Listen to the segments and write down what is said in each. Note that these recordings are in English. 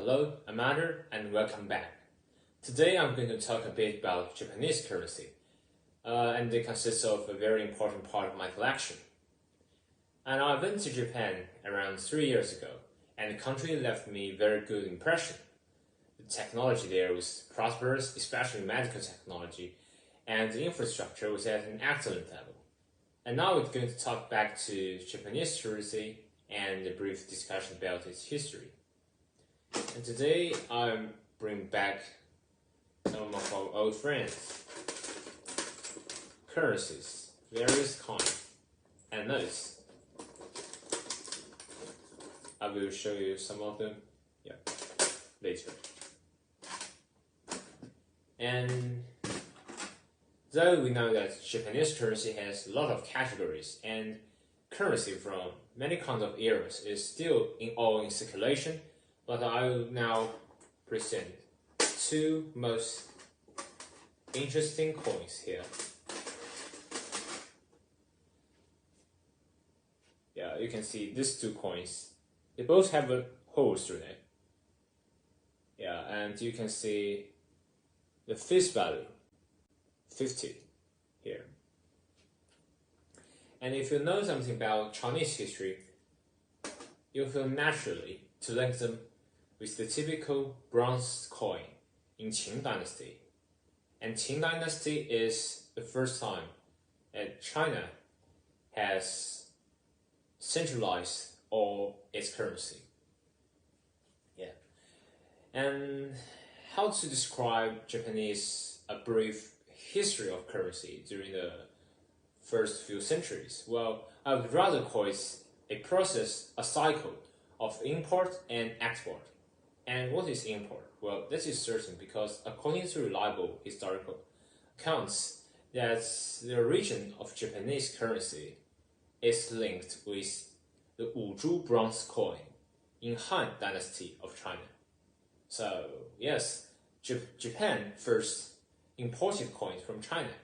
Hello, I'm Adder, and welcome back. Today I'm going to talk a bit about Japanese currency, and it consists of a very important part of my collection. And I went to Japan around 3 years ago, and the country left me a very good impression. The technology there was prosperous, especially medical technology, and the infrastructure was at an excellent level. And now we're going to talk back to Japanese currency and a brief discussion about its history. And today I bring back some of our old friends, currencies, various coins, and notes. I will show you some of them later. And though we know that Japanese currency has a lot of categories and currency from many kinds of eras is still in circulation, but I will now present two most interesting coins here. Yeah, you can see these two coins. They both have a holes through it. Yeah, and you can see the face value, 50 here. And if you know something about Chinese history, you'll feel naturally to link them with the typical bronze coin in Qing Dynasty. And Qing Dynasty is the first time that China has centralized all its currency. Yeah. And how to describe Japanese a brief history of currency during the first few centuries? Well, I would rather call it a process, a cycle of import and export. And what is import? Well, this is certain because according to reliable historical accounts, that the origin of Japanese currency is linked with the Wuzhou bronze coin in Han Dynasty of China. So yes, Japan first imported coins from China,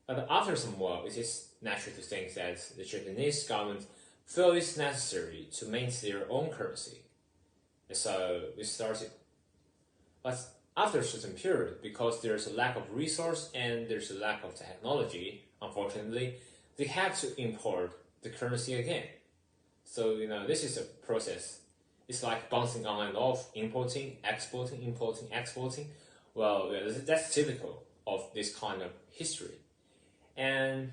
but after some while, it is natural to think that the Japanese government felt it necessary to maintain their own currency. And so we started. But after a certain period, because there's a lack of resource and there's a lack of technology, unfortunately, they had to import the currency again. So, this is a process. It's like bouncing on and off, importing, exporting. Well, that's typical of this kind of history. And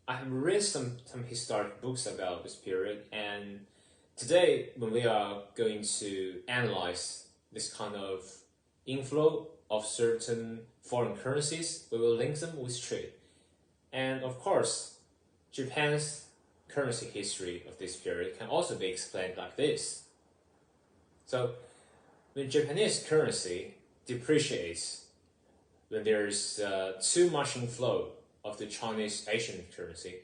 I have read some historic books about this period, and today when we are going to analyze this kind of inflow of certain foreign currencies, we will link them with trade. And of course, Japan's currency history of this period can also be explained like this. So, when Japanese currency depreciates, when there's too much inflow of the Chinese Asian currency,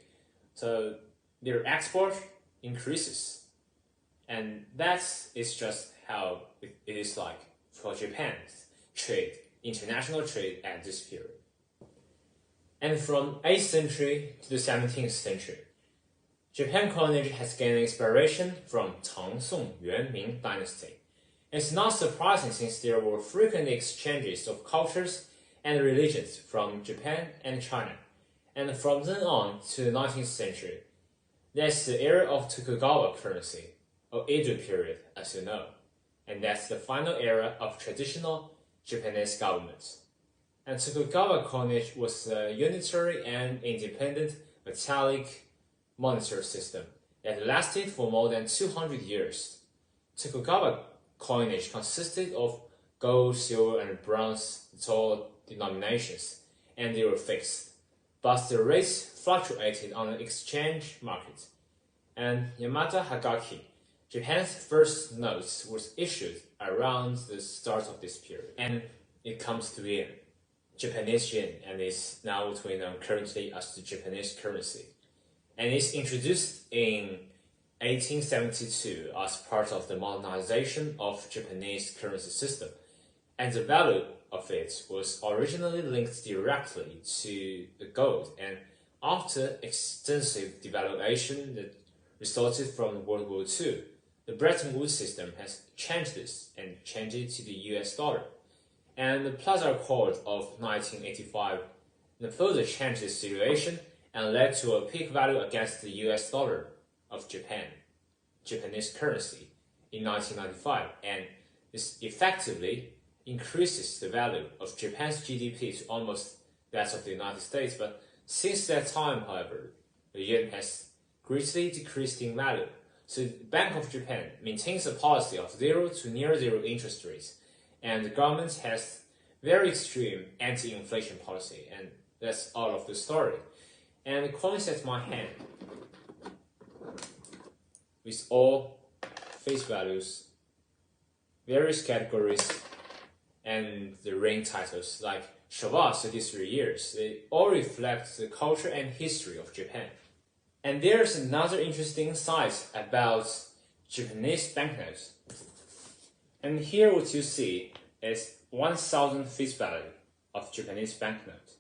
so their export increases. And that is just how it is like for Japan's trade, international trade at this period. And from 8th century to the 17th century, Japan coinage has gained inspiration from Tang, Song, Yuan, Ming dynasty. It's not surprising since there were frequent exchanges of cultures and religions from Japan and China. And from then on to the 19th century, that's the era of Tokugawa currency, or Edo period, as you know. And that's the final era of traditional Japanese government. And Tokugawa coinage was a unitary and independent metallic monetary system that lasted for more than 200 years. Tokugawa coinage consisted of gold, silver, and bronze tall denominations, and they were fixed. But the rates fluctuated on the exchange market. And Yamada Hagaki, Japan's first notes, was issued around the start of this period. And it comes to yen, Japanese yen, and is now what we know currently as the Japanese currency. And it's introduced in 1872 as part of the modernization of Japanese currency system. And the value of it was originally linked directly to the gold, and after extensive devaluation that resulted from World War II, the Bretton Woods system has changed this and changed it to the US dollar. And the Plaza Accord of 1985 further changed this situation and led to a peak value against the US dollar of Japanese currency in 1995, and this effectively increases the value of Japan's GDP to almost that of the United States. But since that time, however, the yen has greatly decreased in value. So the Bank of Japan maintains a policy of 0 to near zero interest rates, and the government has very extreme anti-inflation policy, and that's all of the story. And the coins at my hand, with all face values, various categories, and the reign titles like Showa 33 years, they all reflect the culture and history of Japan. And there's another interesting insight about Japanese banknotes. And here what you see is 1,000 face value of Japanese banknote.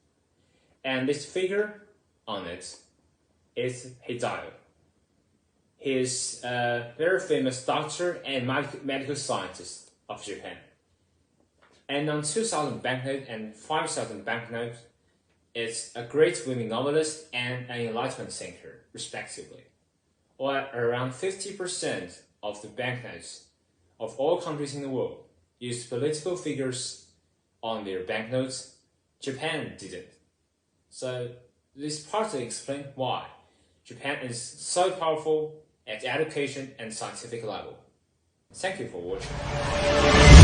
And this figure on it is Hidayo. He is a very famous doctor and medical scientist of Japan. And on 2,000 banknote and 5,000 banknote, it's a great women novelist and an enlightenment thinker, respectively. While around 50% of the banknotes of all countries in the world used political figures on their banknotes, Japan didn't. So this partly explains why Japan is so powerful at education and scientific level. Thank you for watching.